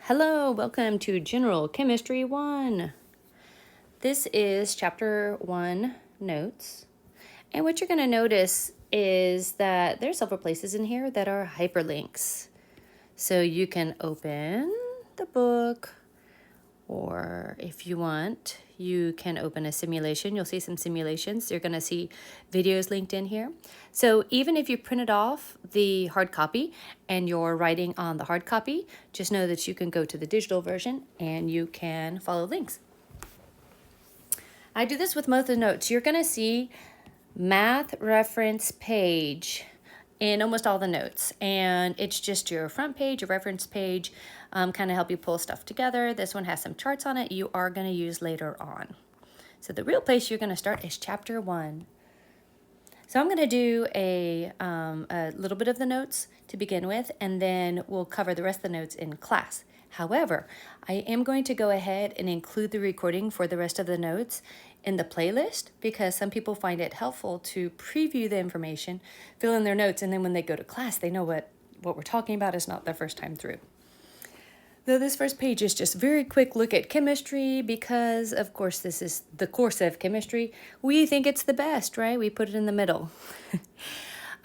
Hello, welcome to General Chemistry 1. This is Chapter 1 Notes. And what you're going to notice is that there's several places in here that are hyperlinks. So you can open the book, or if you want, you can open a simulation. You'll see some simulations. You're going to see videos linked in here. So even if you printed off the hard copy and you're writing on the hard copy, just know that you can go to the digital version and you can follow links. I do this with most of the notes. You're going to see math reference page in almost all the notes, and it's just your front page, your reference page, kind of help you pull stuff together. This one has some charts on it you are going to use later on. So the real place you're going to start is Chapter 1. So I'm going to do a little bit of the notes to begin with, and then we'll cover the rest of the notes in class. However, I am going to go ahead and include the recording for the rest of the notes in the playlist because some people find it helpful to preview the information, fill in their notes, and then when they go to class, they know what we're talking about is not their first time through. Though this first page is just a very quick look at chemistry because, of course, this is the course of chemistry. We think it's the best, right? We put it in the middle.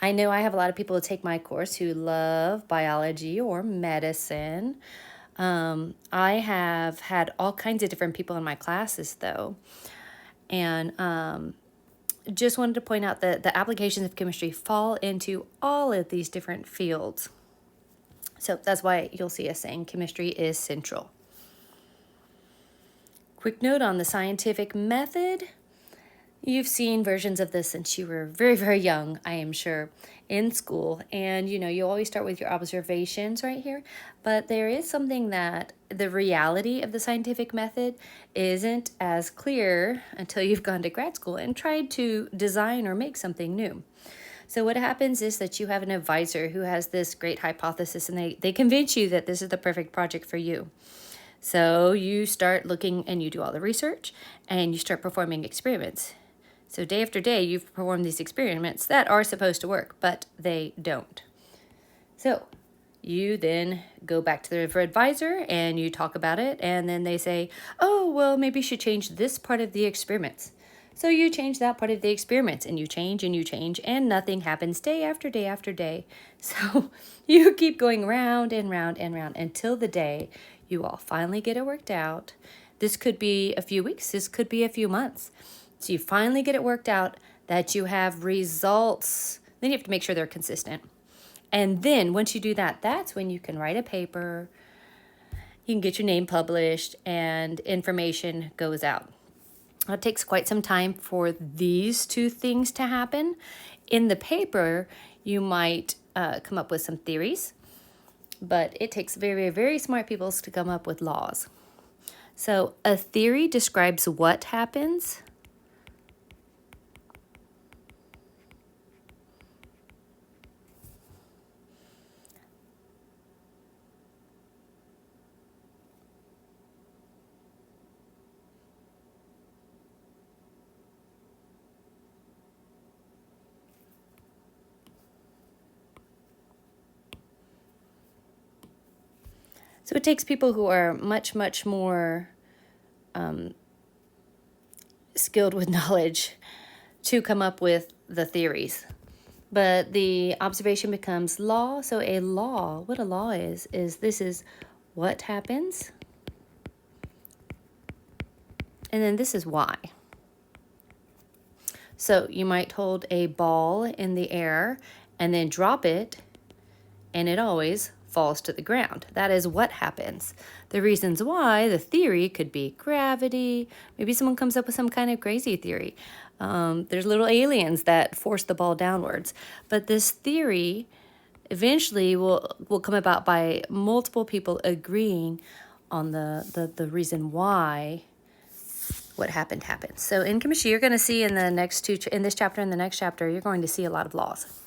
I know I have a lot of people who take my course who love biology or medicine. I have had all kinds of different people in my classes, though. And just wanted to point out that the applications of chemistry fall into all of these different fields. So that's why you'll see us saying chemistry is central. Quick note on the scientific method. You've seen versions of this since you were very, very young, I am sure, in school. And, you always start with your observations right here. But there is something that the reality of the scientific method isn't as clear until you've gone to grad school and tried to design or make something new. So what happens is that you have an advisor who has this great hypothesis, and they convince you that this is the perfect project for you. So you start looking and you do all the research and you start performing experiments. So day after day, you've performed these experiments that are supposed to work, but they don't. So you then go back to the advisor and you talk about it, and then they say, oh, well, maybe you should change this part of the experiments. So you change that part of the experiments, and you change, and nothing happens day after day after day. So you keep going round and round and round until the day you all finally get it worked out. This could be a few weeks. This could be a few months. So you finally get it worked out that you have results. Then you have to make sure they're consistent. And then once you do that, that's when you can write a paper. You can get your name published and information goes out. It takes quite some time for these two things to happen. In the paper, you might come up with some theories, but it takes very, very smart people to come up with laws. So a theory describes what happens. So it takes people who are much, much more skilled with knowledge to come up with the theories. But the observation becomes law. So a law, what a law is this is what happens. And then this is why. So you might hold a ball in the air and then drop it, and it always falls to the ground. That is what happens. The reasons why, the theory could be gravity. Maybe someone comes up with some kind of crazy theory. There's little aliens that force the ball downwards. But this theory eventually will come about by multiple people agreeing on the reason why what happened. So in chemistry, you're going to see in this chapter and the next chapter, you're going to see a lot of laws.